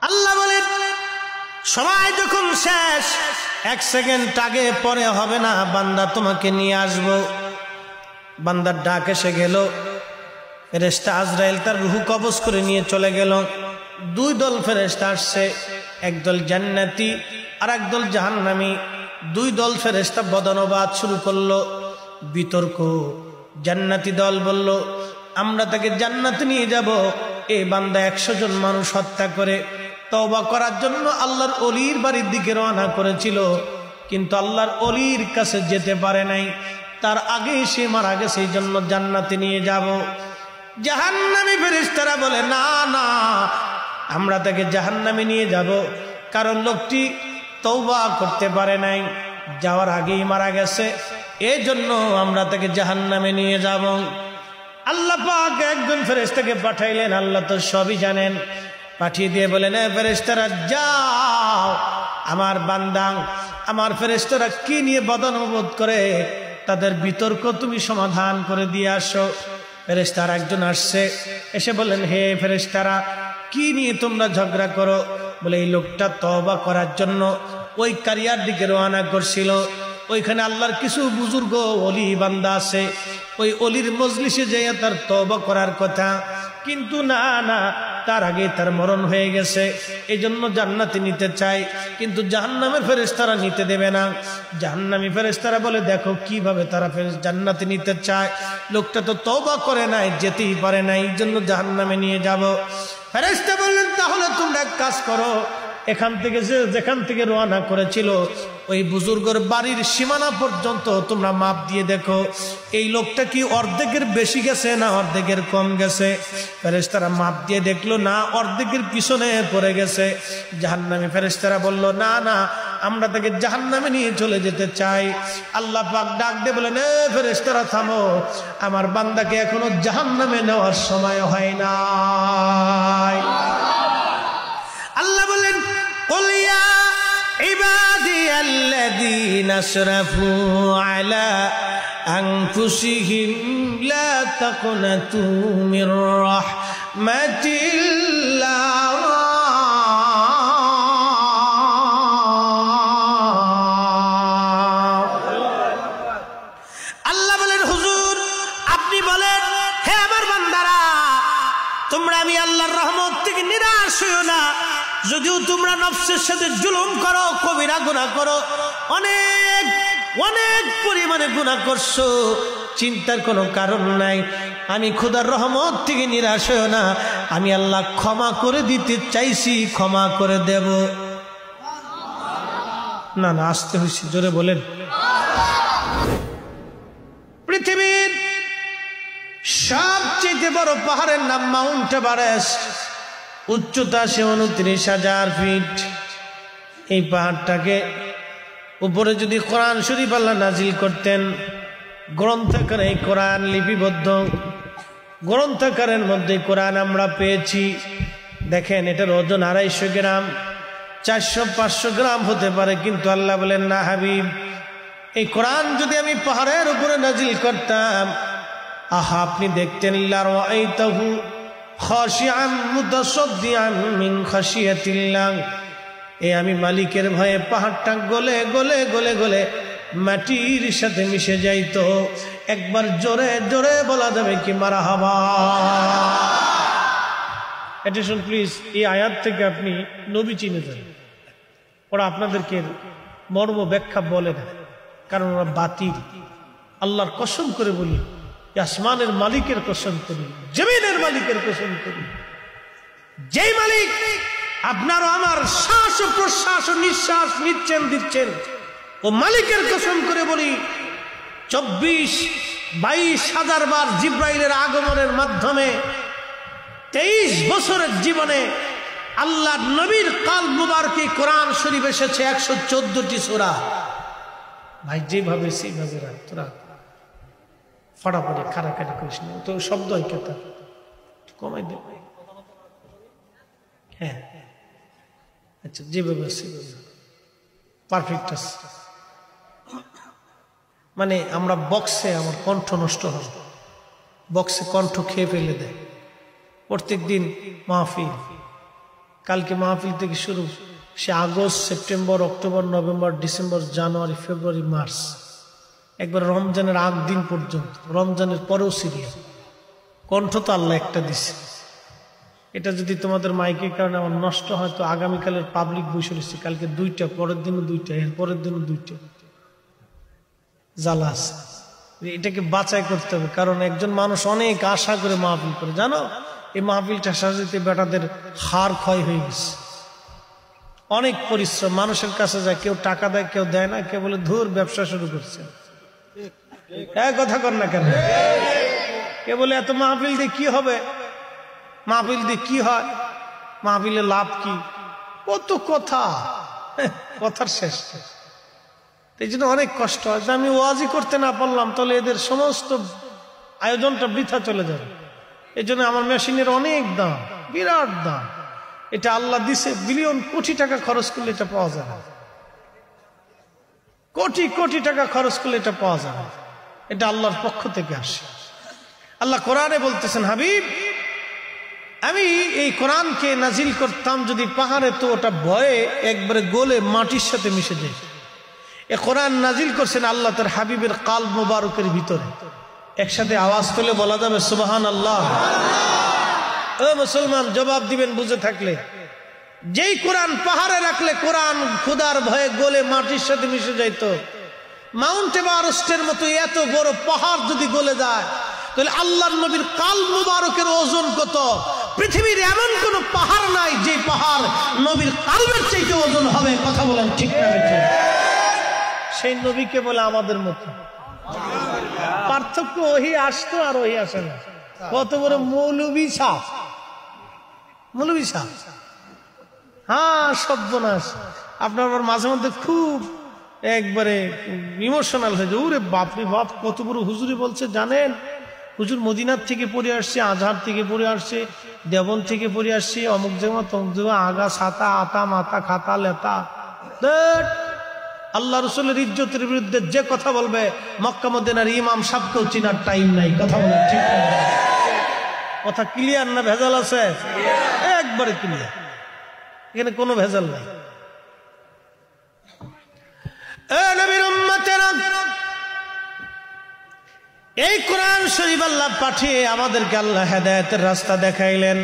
আল্লাহ বলেন সময় যখন শেষ, 1 সেকেন্ড আগে পরে হবে না, বান্দা তোমাকে নিয়ে আসবো। বান্দার ডাক এসে গেল, ফেরেশতা আজরাইল তার রূহ কবজ করে নিয়ে চলে গেল। 2 দল ফেরেশতা আসছে, একদল জান্নাতি আর একদল জাহান্নামী। 2 দল ফেরেশতা বদনবাদ শুরু করলো, বিতর্ক। জান্নাতি দল বলল আমরা তাকে জান্নাতে নিয়ে যাব। এই বান্দা 100 জন মানুষ হত্যা করে তওবা করার জন্য আল্লাহর ওলির বাড়ির দিকে রওনা করেছিল, কিন্তু আল্লাহর ওলির কাছে যেতে পারে নাই, তার আগে সে মারা গেছে, এই জন্য জান্নাতে নিয়ে যাব। জাহান্নামী ফেরেশতারা বলে না না, আমরা তাকে জাহান্নামে নিয়ে যাব, কারণ লোকটি তওবা করতে পারে নাই, যাওয়ার আগেই মারা গেছে, এই জন্য আমরা তাকে জাহান্নামে নিয়ে যাব। আল্লাহ পাক একজন ফেরেশতাকে পাঠাইলেন, আল্লাহ তো সবই জানেন। পাঠিয়ে দিয়ে বলেন ফেরেশতারা যাও, আমার বান্দা আমার ফেরেশতারা কি নিয়ে বদনবোধ করে তাদের বিতর্ক তুমি সমাধান করে দিয়ে আসো। ফেরেশতারা একজন আসছে, এসে বলেন হে ফেরেশতারা কি নিয়ে তোমরা ঝগড়া করো? বলে এই লোকটা তওবা করার জন্য ওই কারিয়ার দিকে রওনা করছিল, ওইখানে আল্লাহর কিছু বুজুর্গ ওলি বান্দা আছে, ওই ওলির মজলিসে যেয়ে তার তওবা করার কথা, কিন্তু না না, তার আগে তার মরণ হয়ে গেছে, এই জন্য জান্নাতে নিতে চাই, কিন্তু জাহান্নামের ফেরেশতারা নিতে দেবে না। জাহান্নামী ফেরেশতারা বলে দেখো কিভাবে তারা জান্নাতে নিতে চায়, লোকটা তো তওবা করে নাই, যেতেই পারে না, এই জন্য জাহান্নামে নিয়ে যাব। ফেরেশতা বললেন তাহলে তোমরা এক কাজ করো, এখান থেকে যেখান থেকে রওনা করেছিল ওই বুজুর্গের বাড়ির সীমানা পর্যন্ত তোমরা মাপ দিয়ে দেখো, এই লোকটা কি অর্ধেকের বেশি গেছে না অর্ধেকের কম গেছে। ফেরেশতারা মাপ দিয়ে দেখলো না, অর্ধেকের পিছনে পড়ে গেছে। জাহান্নামী ফেরেশতারা বলল না না, আমরা তাকে জাহান্নামে নিয়ে চলে যেতে চাই। আল্লাহ পাক ডাক দিয়ে বলেন এ ফেরেশতারা থামো, আমার বান্দাকে এখনো জাহান্নামে নেওয়ার সময় হয় নাই। আল্লাহ বলেন قل يا عبادي الذين اسرفوا على أنفسهم لا تقنطوا من رحمة الله আল্লাহ বলেন হুজুর আপনি বলেন হে আমার বান্দারা, তোমরা আমি আল্লাহর রহমত থেকে নিরাশ হইও না। যদিও তোমরা নফসের সাথে জুলুম করো, কবিরা গুনাহ করো, অনেক অনেক পরিমাণে গুনাহ করছো, চিন্তার কোনো কারণ নাই। আমি খোদার রহমত থেকে নিরাশ হইও না, আমি আল্লাহ ক্ষমা করে দিতে চাইছি, ক্ষমা করে দেব। না না আসতে হয়েছে, জোরে বলেন। পৃথিবীর সবচেয়ে বড় পাহাড়ের নাম মাউন্ট এভারেস্ট, উচ্চতা 29,000 ফিট। এই পাহাড়টাকে উপরে যদি কোরআন শরীফ আল্লাহ নাজিল করতেন, গ্রন্থাকারে এই কোরআন লিপিবদ্ধ, গ্রন্থাকারের মধ্যে কোরআন আমরা পেয়েছি। দেখেন এটার ওজন 250 গ্রাম, 400-500 গ্রাম হতে পারে, কিন্তু আল্লাহ বলেন না হাবিব, এই কোরআন যদি আমি পাহাড়ের উপরে নাজিল করতাম, আহা আপনি দেখতেন লারাআইতাহু খাশিআন মুতাসাদ্দিআন মিন খাশিয়াতিল্লাহ, এই আমি মালিকের ভয়ে পাহাড়টা গলে গলে গলে গলে মাটির সাথে মিশে যাইতো। একবার জোরে জোরে বলা যাবে কি মারহাবা। অ্যাটেনশন প্লিজ, এই আয়াত থেকে আপনি নবী চিনে যান, ওরা আপনাদেরকে মর্ম ব্যাখ্যা বলে দেয়, কারণ ওরা বাতিল। আল্লাহর কসম করে বলি, আসমানের মালিকের কসম করি, জমিনের মালিকের কসম করি, যেই মালিক আপনারও আমার শ্বাস ও প্রশ্বাস ও নিঃশ্বাস নিচ্ছেন দিচ্ছেন, ও মালিকের কসম করে বলি 24-22 হাজার বার জিব্রাইলের আগমনের মাধ্যমে 23 বছরের জীবনে আল্লাহ নবীর কালব মুবারকে কোরআন শরীফ এসেছে 114টি সূরা। ভাই যেভাবে সেইভাবে রাখ, তোরা ফাটাফাটি খারাখারি করিস না, তো শব্দ হয় কেতা কমাই দে। হ্যাঁ আচ্ছা, যেভাবে পারফেক্ট আছে। মানে আমরা বক্সে, আমার কণ্ঠ নষ্ট হয়, বক্সে কণ্ঠ খেয়ে ফেলে দেয়। প্রত্যেক দিন মাহফিল, কালকে মাহফিল থেকে শুরু, সে August, September, October, November, December, January, February, March, একবার রমজানের আগ দিন পর্যন্ত, রমজানের পরেও সিরিয়াল। কণ্ঠ তো আল্লাহ একটা দিছে। এটা যদি তোমাদের মাইকের কারণে আমার নষ্ট হয় তো আগামীকালের পাবলিক বসে রয়েছে, কালকে 2টা, পরের দিনও 2টা, এর পরের দিনও 2টা, জ্বালা আছে। এটাকে বাঁচাই করতে হবে, কারণ একজন মানুষ অনেক আশা করে মাহফিল করে, জানো এই মাহফিলটা সাজাতে বেটাদের হাড় ক্ষয় হয়ে গেছে। অনেক পরিশ্রম, মানুষের কাছে যায়, কেউ টাকা দেয়, কেউ দেয় না, কেউ বলে ধুর ব্যবসা শুরু করছে। কথা কর না কেন? কে বলে এত মাহফিল দিয়ে কি হবে, মাহফিল দিয়ে কি হয়, মাহফিলে লাভ কি, কত কথা, কথার শেষ। এই জন্য অনেক কষ্ট হয়। আমি ওয়াজি করতে না পারলাম তাহলে এদের সমস্ত আয়োজনটা বৃথা চলে যাবে। এই জন্য আমার মেশিনের অনেক দাম, বিরাট দাম। এটা আল্লাহ দিছে, বিলিয়ন কোটি টাকা খরচ করলে এটা পাওয়া যায় না, কোটি কোটি টাকা খরচ করলে এটা পাওয়া যায় না। এটা আল্লাহর পক্ষ থেকে আসে। আল্লাহ কোরআনে বলতেছেন, হাবিব আমি এই কোরআনকে নাজিল করতাম যদি পাহাড়ে, তো ওটা ভয়ে একবারে গলে মাটির সাথে মিশে যায়। এ কোরআন নাজিল করছেন আল্লাহ তার হাবিবের কালব মুবারকের ভিতরে। একসাথে আওয়াজ তুলে বলা যাবে সুবহানাল্লাহ? ও মুসলমান, জবাব দিবেন বুঝে থাকলে। যেই কোরআন পাহাড়ে রাখলে কোরআন খোদার ভয়ে গলে মাটির সাথে মিশে যাইত, মাউন্ট এভারেস্টের মতো এত বড় পাহাড় যদি গলে যায়, তাহলে আল্লাহর নবীর কালব মুবারকের ওজন কত? পৃথিবীর এমন কোন পাহাড় নাই যে পাহাড় নবীর কালবের চাইতে ওজন হবে। কথা বলেন ঠিক না? সেই নবীকে বলে আমাদের মতো। পার্থক্য ওহি আসতো আর ওহি আসে না। কত বড় মৌলবী সাহ, মৌলবী সাহ। হ্যাঁ, সর্বনাশ। আপনার আবার মাঝে মধ্যে খুব একবারে ইমোশনাল হয়ে যায়। ওরে বাপরে বাপ, কত বড় হুজুরি বলছে জানেন? হুজুর মদিনার থেকে পড়ে আসছে, আজহার থেকে পড়ে আসছে, দেবন থেকে পড়ে আসছে, অমুক জায়গা তমুক জায়গা, আগা ছাতা, আতা মাথা, খাতা লেতা। আল্লাহ রসুলের ইজ্জতের বিরুদ্ধে যে কথা বলবে, মক্কা মদিনার ইমাম সাহেবকেও চিনার টাইম নাই। কথা বলেন ঠিক না? কথা ক্লিয়ার না ভেজাল আছে? একবারে ক্লিয়ার, এখানে কোনো ভেজাল নাই। নবীর উম্মতেরা, এই কোরআন শরীফ আল্লাহ পাঠিয়ে আমাদেরকে আল্লাহ হেদায়েতের রাস্তা দেখাইলেন।